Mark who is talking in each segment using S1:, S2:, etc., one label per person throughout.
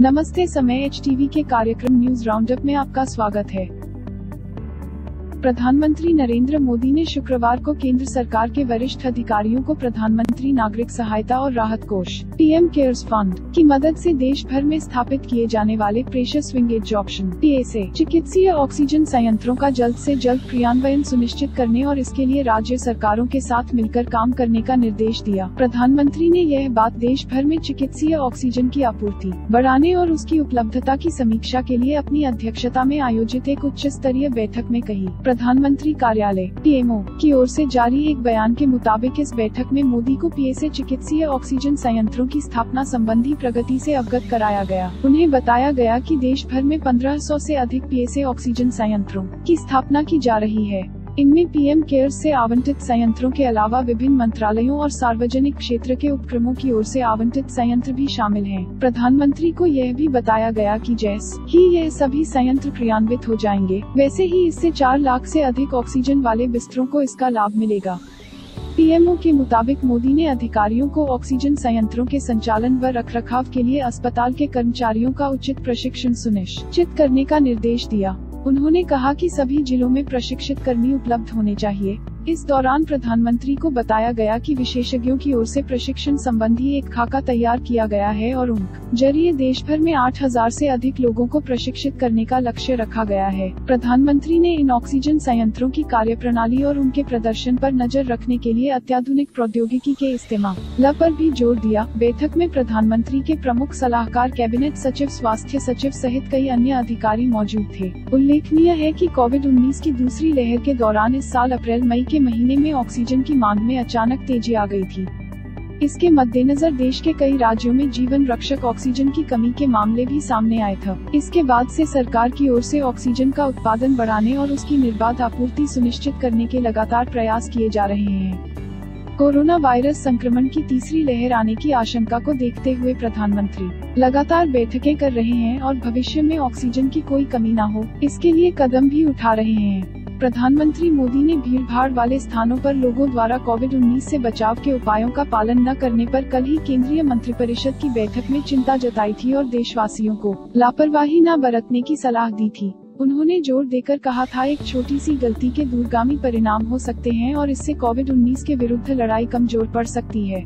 S1: नमस्ते, समय एचटीवी के कार्यक्रम न्यूज राउंडअप में आपका स्वागत है। प्रधानमंत्री नरेंद्र मोदी ने शुक्रवार को केंद्र सरकार के वरिष्ठ अधिकारियों को प्रधानमंत्री नागरिक सहायता और राहत कोष पीएम केयर्स फंड की मदद से देश भर में स्थापित किए जाने वाले pressure swing adsorption PSA चिकित्सीय ऑक्सीजन संयंत्रों का जल्द से जल्द क्रियान्वयन सुनिश्चित करने और इसके लिए राज्य सरकारों के साथ मिलकर काम करने का निर्देश दिया। प्रधानमंत्री ने यह बात देश भर में चिकित्सीय ऑक्सीजन की आपूर्ति बढ़ाने और उसकी उपलब्धता की समीक्षा के लिए अपनी अध्यक्षता में आयोजित एक उच्च स्तरीय बैठक में कही। प्रधानमंत्री कार्यालय पीएमओ की ओर से जारी एक बयान के मुताबिक इस बैठक में मोदी को पीएसए चिकित्सीय ऑक्सीजन संयंत्रों की स्थापना संबंधी प्रगति से अवगत कराया गया। उन्हें बताया गया कि देश भर में 1500 से अधिक पीएसए ऑक्सीजन संयंत्रों की स्थापना की जा रही है। इनमें पीएम केयर्स से आवंटित संयंत्रों के अलावा विभिन्न मंत्रालयों और सार्वजनिक क्षेत्र के उपक्रमों की ओर से आवंटित संयंत्र भी शामिल हैं। प्रधानमंत्री को यह भी बताया गया कि जैसे ही यह सभी संयंत्र क्रियान्वित हो जाएंगे, वैसे ही इससे 4 लाख से अधिक ऑक्सीजन वाले बिस्तरों को इसका लाभ मिलेगा। पीएमओ के मुताबिक मोदी ने अधिकारियों को ऑक्सीजन संयंत्रों के संचालन व रखरखाव के लिए अस्पताल के कर्मचारियों का उचित प्रशिक्षण सुनिश्चित करने का निर्देश दिया। उन्होंने कहा कि सभी जिलों में प्रशिक्षित कर्मी उपलब्ध होने चाहिए। इस दौरान प्रधानमंत्री को बताया गया कि विशेषज्ञों की ओर से प्रशिक्षण संबंधी एक खाका तैयार किया गया है और उनके जरिए देश भर में 8000 से अधिक लोगों को प्रशिक्षित करने का लक्ष्य रखा गया है। प्रधानमंत्री ने इन ऑक्सीजन संयंत्रों की कार्यप्रणाली और उनके प्रदर्शन पर नजर रखने के लिए अत्याधुनिक प्रौद्योगिकी के इस्तेमाल पर भी जोर दिया। बैठक में प्रधानमंत्री के प्रमुख सलाहकार, कैबिनेट सचिव, स्वास्थ्य सचिव सहित कई अन्य अधिकारी मौजूद थे। उल्लेखनीय है कि कोविड-19 की दूसरी लहर के दौरान इस साल अप्रैल-मई के महीने में ऑक्सीजन की मांग में अचानक तेजी आ गई थी। इसके मद्देनजर देश के कई राज्यों में जीवन रक्षक ऑक्सीजन की कमी के मामले भी सामने आए थे। इसके बाद से सरकार की ओर से ऑक्सीजन का उत्पादन बढ़ाने और उसकी निर्बाध आपूर्ति सुनिश्चित करने के लगातार प्रयास किए जा रहे हैं। कोरोना वायरस संक्रमण की तीसरी लहर आने की आशंका को देखते हुए प्रधानमंत्री लगातार बैठकें कर रहे हैं और भविष्य में ऑक्सीजन की कोई कमी न हो, इसके लिए कदम भी उठा रहे हैं। प्रधानमंत्री मोदी ने भीड़भाड़ वाले स्थानों पर लोगों द्वारा कोविड-19 से बचाव के उपायों का पालन न करने पर कल ही केंद्रीय मंत्रिपरिषद की बैठक में चिंता जताई थी और देशवासियों को लापरवाही न बरतने की सलाह दी थी। उन्होंने जोर देकर कहा था, एक छोटी सी गलती के दूरगामी परिणाम हो सकते हैं और इससे कोविड-19 के विरुद्ध लड़ाई कमजोर पड़ सकती है।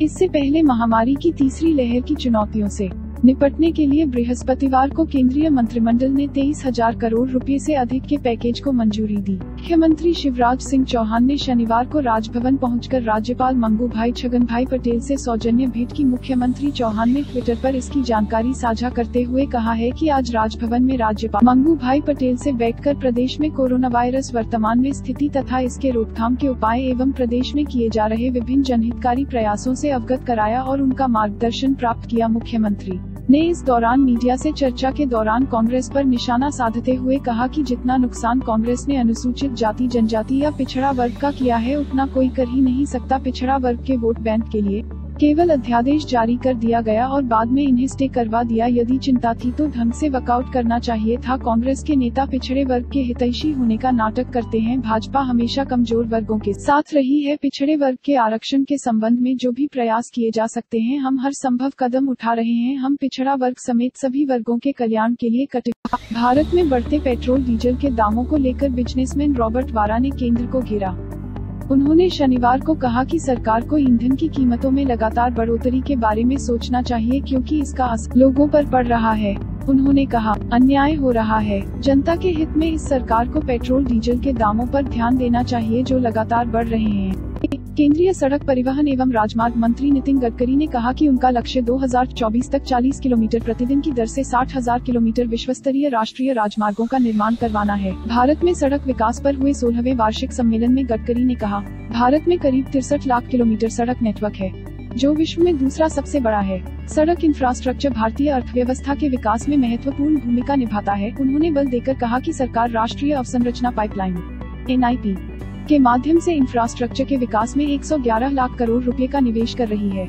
S1: इससे पहले महामारी की तीसरी लहर की चुनौतियों से निपटने के लिए बृहस्पतिवार को केंद्रीय मंत्रिमंडल ने 23,000 करोड़ रुपए से अधिक के पैकेज को मंजूरी दी। मुख्यमंत्री शिवराज सिंह चौहान ने शनिवार को राजभवन पहुंचकर राज्यपाल मंगू भाई छगन भाई पटेल से सौजन्य भेंट की। मुख्यमंत्री चौहान ने ट्विटर पर इसकी जानकारी साझा करते हुए कहा है कि आज राजभवन में राज्यपाल मंगू भाई पटेल से बैठकर प्रदेश में कोरोना वायरस वर्तमान में स्थिति तथा इसके रोकथाम के उपाय एवं प्रदेश में किए जा रहे विभिन्न जनहितकारी प्रयासों से अवगत कराया और उनका मार्गदर्शन प्राप्त किया। मुख्यमंत्री ने इस दौरान मीडिया से चर्चा के दौरान कांग्रेस पर निशाना साधते हुए कहा कि जितना नुकसान कांग्रेस ने अनुसूचित जाति, जनजाति या पिछड़ा वर्ग का किया है, उतना कोई कर ही नहीं सकता। पिछड़ा वर्ग के वोट बैंक के लिए केवल अध्यादेश जारी कर दिया गया और बाद में इन्हें स्टे करवा दिया। यदि चिंता थी तो ढंग से वॉकआउट करना चाहिए था। कांग्रेस के नेता पिछड़े वर्ग के हितैषी होने का नाटक करते हैं। भाजपा हमेशा कमजोर वर्गों के साथ रही है। पिछड़े वर्ग के आरक्षण के संबंध में जो भी प्रयास किए जा सकते हैं, हम हर संभव कदम उठा रहे हैं। हम पिछड़ा वर्ग समेत सभी वर्गों के कल्याण के लिए कटिबद्ध। भारत में बढ़ते पेट्रोल डीजल के दामों को लेकर बिजनेसमैन रॉबर्ट वाड्रा ने केंद्र को घेरा। उन्होंने शनिवार को कहा कि सरकार को ईंधन की कीमतों में लगातार बढ़ोतरी के बारे में सोचना चाहिए, क्योंकि इसका असर लोगों पर पड़ रहा है। उन्होंने कहा, अन्याय हो रहा है। जनता के हित में इस सरकार को पेट्रोल डीजल के दामों पर ध्यान देना चाहिए, जो लगातार बढ़ रहे हैं। केंद्रीय सड़क परिवहन एवं राजमार्ग मंत्री नितिन गडकरी ने कहा कि उनका लक्ष्य 2024 तक 40 किलोमीटर प्रतिदिन की दर से 60,000 किलोमीटर विश्वस्तरीय राष्ट्रीय राजमार्गों का निर्माण करवाना है। भारत में सड़क विकास पर हुए 16वें वार्षिक सम्मेलन में गडकरी ने कहा, भारत में करीब 63 लाख किलोमीटर सड़क नेटवर्क है, जो विश्व में दूसरा सबसे बड़ा है। सड़क इंफ्रास्ट्रक्चर भारतीय अर्थव्यवस्था के विकास में महत्वपूर्ण भूमिका निभाता है। उन्होंने बल देकर कहा कि सरकार राष्ट्रीय अवसंरचना पाइपलाइन (NIP) के माध्यम से इंफ्रास्ट्रक्चर के विकास में 111 लाख करोड़ रुपए का निवेश कर रही है।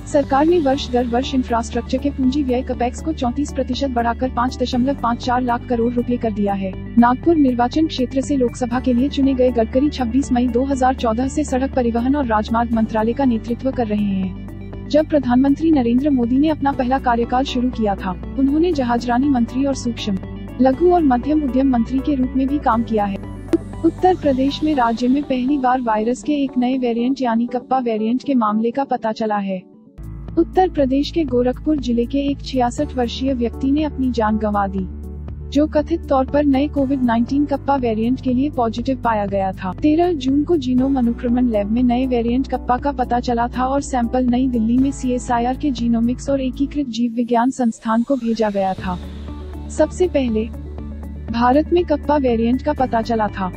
S1: सरकार ने वर्ष दर वर्ष इंफ्रास्ट्रक्चर के पूंजी व्यय कैपेक्स को 34% बढ़ाकर 5.54 लाख करोड़ रुपए कर दिया है। नागपुर निर्वाचन क्षेत्र से लोकसभा के लिए चुने गए गडकरी 26 मई 2014 से सड़क परिवहन और राजमार्ग मंत्रालय का नेतृत्व कर रहे हैं। जब प्रधानमंत्री नरेंद्र मोदी ने अपना पहला कार्यकाल शुरू किया था, उन्होंने जहाजरानी मंत्री और सूक्ष्म, लघु और मध्यम उद्यम मंत्री के रूप में भी काम किया है। उत्तर प्रदेश में राज्य में पहली बार वायरस के एक नए वेरिएंट यानी कप्पा वेरिएंट के मामले का पता चला है। उत्तर प्रदेश के गोरखपुर जिले के एक 66 वर्षीय व्यक्ति ने अपनी जान गंवा दी, जो कथित तौर पर नए कोविड-19 कप्पा वेरिएंट के लिए पॉजिटिव पाया गया था। 13 जून को जीनोम अनुक्रमण लैब में नए वेरिएंट कप्पा का पता चला था और सैंपल नई दिल्ली में CSIR के जीनोमिक्स और एकीकृत जीव विज्ञान संस्थान को भेजा गया था। सबसे पहले भारत में कप्पा वेरिएंट का पता चला था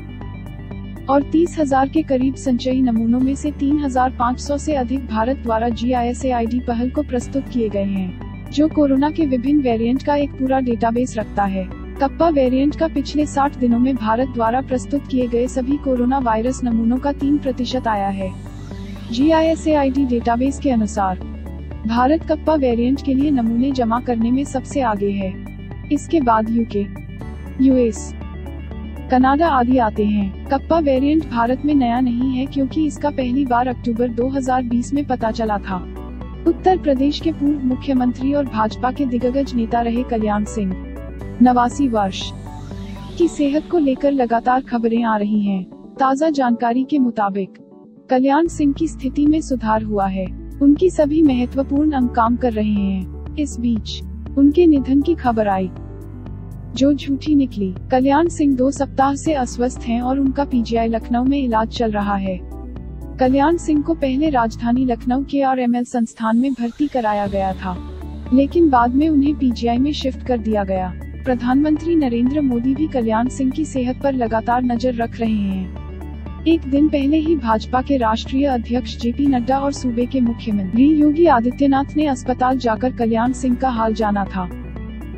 S1: और 30,000 के करीब संचयी नमूनों में से 3,500 से अधिक भारत द्वारा GISAID पहल को प्रस्तुत किए गए हैं, जो कोरोना के विभिन्न वेरिएंट का एक पूरा डेटाबेस रखता है। कप्पा वेरिएंट का पिछले 60 दिनों में भारत द्वारा प्रस्तुत किए गए सभी कोरोना वायरस नमूनों का 3% आया है। GISAID डेटाबेस के अनुसार भारत कप्पा वेरिएंट के लिए नमूने जमा करने में सबसे आगे है। इसके बाद UK, US, कनाडा आदि आते हैं। कप्पा वेरिएंट भारत में नया नहीं है क्योंकि इसका पहली बार अक्टूबर 2020 में पता चला था। उत्तर प्रदेश के पूर्व मुख्यमंत्री और भाजपा के दिग्गज नेता रहे कल्याण सिंह, 89 वर्ष, की सेहत को लेकर लगातार खबरें आ रही हैं। ताज़ा जानकारी के मुताबिक कल्याण सिंह की स्थिति में सुधार हुआ है। उनकी सभी महत्वपूर्ण अंग काम कर रहे हैं। इस बीच उनके निधन की खबर आई, जो झूठी निकली। कल्याण सिंह 2 सप्ताह से अस्वस्थ हैं और उनका PGI लखनऊ में इलाज चल रहा है। कल्याण सिंह को पहले राजधानी लखनऊ के RML संस्थान में भर्ती कराया गया था, लेकिन बाद में उन्हें PGI में शिफ्ट कर दिया गया। प्रधानमंत्री नरेंद्र मोदी भी कल्याण सिंह की सेहत पर लगातार नजर रख रहे हैं। एक दिन पहले ही भाजपा के राष्ट्रीय अध्यक्ष JP नड्डा और सूबे के मुख्यमंत्री योगी आदित्यनाथ ने अस्पताल जाकर कल्याण सिंह का हाल जाना था।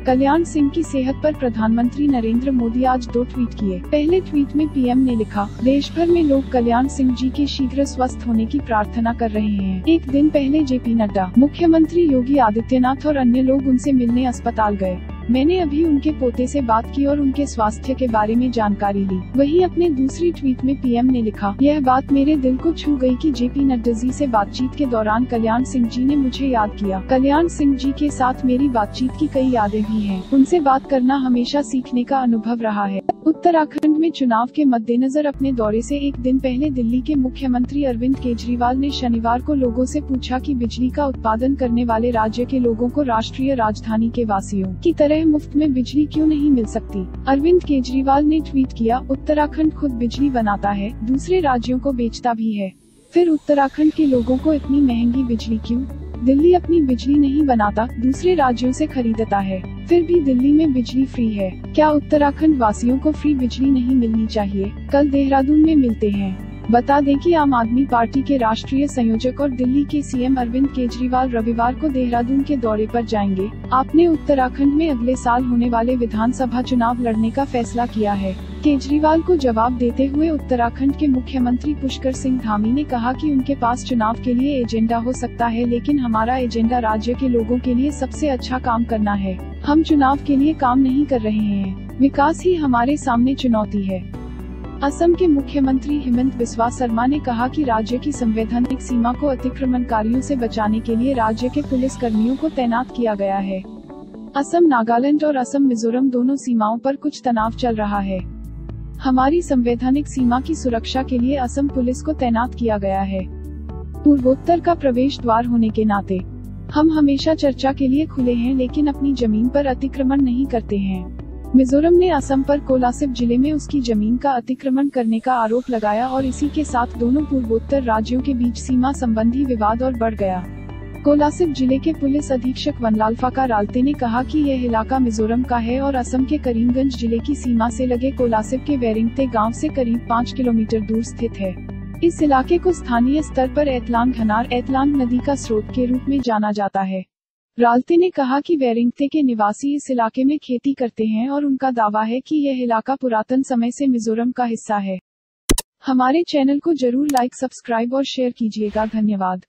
S1: कल्याण सिंह की सेहत पर प्रधानमंत्री नरेंद्र मोदी आज 2 ट्वीट किए। पहले ट्वीट में PM ने लिखा, देश भर में लोग कल्याण सिंह जी के शीघ्र स्वस्थ होने की प्रार्थना कर रहे हैं। एक दिन पहले JP नड्डा, मुख्यमंत्री योगी आदित्यनाथ और अन्य लोग उनसे मिलने अस्पताल गए। मैंने अभी उनके पोते से बात की और उनके स्वास्थ्य के बारे में जानकारी ली। वहीं अपने दूसरी ट्वीट में PM ने लिखा, यह बात मेरे दिल को छू गई कि JP नड्डा जी से बातचीत के दौरान कल्याण सिंह जी ने मुझे याद किया। कल्याण सिंह जी के साथ मेरी बातचीत की कई यादें भी हैं। उनसे बात करना हमेशा सीखने का अनुभव रहा है। उत्तराखंड में चुनाव के मद्देनजर अपने दौरे से एक दिन पहले दिल्ली के मुख्यमंत्री अरविंद केजरीवाल ने शनिवार को लोगों से पूछा कि बिजली का उत्पादन करने वाले राज्य के लोगों को राष्ट्रीय राजधानी के वासियों की तरह मुफ्त में बिजली क्यों नहीं मिल सकती। अरविंद केजरीवाल ने ट्वीट किया, उत्तराखंड खुद बिजली बनाता है, दूसरे राज्यों को बेचता भी है, फिर उत्तराखंड के लोगों को इतनी महंगी बिजली क्यों? दिल्ली अपनी बिजली नहीं बनाता, दूसरे राज्यों से खरीदता है, फिर भी दिल्ली में बिजली फ्री है। क्या उत्तराखंड वासियों को फ्री बिजली नहीं मिलनी चाहिए? कल देहरादून में मिलते हैं। बता दें कि आम आदमी पार्टी के राष्ट्रीय संयोजक और दिल्ली के CM अरविंद केजरीवाल रविवार को देहरादून के दौरे पर जाएंगे। आपने उत्तराखंड में अगले साल होने वाले विधानसभा चुनाव लड़ने का फैसला किया है। केजरीवाल को जवाब देते हुए उत्तराखंड के मुख्यमंत्री पुष्कर सिंह धामी ने कहा कि उनके पास चुनाव के लिए एजेंडा हो सकता है, लेकिन हमारा एजेंडा राज्य के लोगों के लिए सबसे अच्छा काम करना है। हम चुनाव के लिए काम नहीं कर रहे हैं, विकास ही हमारे सामने चुनौती है। असम के मुख्यमंत्री हिमंत बिस्वा शर्मा ने कहा कि राज्य की संवैधानिक सीमा को अतिक्रमणकारियों से बचाने के लिए राज्य के पुलिस कर्मियों को तैनात किया गया है। असम, नागालैंड और असम मिजोरम दोनों सीमाओं पर कुछ तनाव चल रहा है। हमारी संवैधानिक सीमा की सुरक्षा के लिए असम पुलिस को तैनात किया गया है। पूर्वोत्तर का प्रवेश द्वार होने के नाते हम हमेशा चर्चा के लिए खुले हैं, लेकिन अपनी जमीन पर अतिक्रमण नहीं करते हैं। मिजोरम ने असम पर कोलासिब जिले में उसकी जमीन का अतिक्रमण करने का आरोप लगाया और इसी के साथ दोनों पूर्वोत्तर राज्यों के बीच सीमा संबंधी विवाद और बढ़ गया। कोलासिब जिले के पुलिस अधीक्षक वनलाल फाका राल्ते ने कहा कि यह इलाका मिजोरम का है और असम के करीमगंज जिले की सीमा से लगे कोलासिब के वेरिंगते गांव से करीब 5 किलोमीटर दूर स्थित है। इस इलाके को स्थानीय स्तर पर एतलांग घनार एतलांग नदी का स्रोत के रूप में जाना जाता है। राल्ते ने कहा कि वेरिंगते के निवासी इस इलाके में खेती करते हैं और उनका दावा है कि यह इलाका पुरातन समय से मिजोरम का हिस्सा है। हमारे चैनल को जरूर लाइक, सब्सक्राइब और शेयर कीजिएगा। धन्यवाद।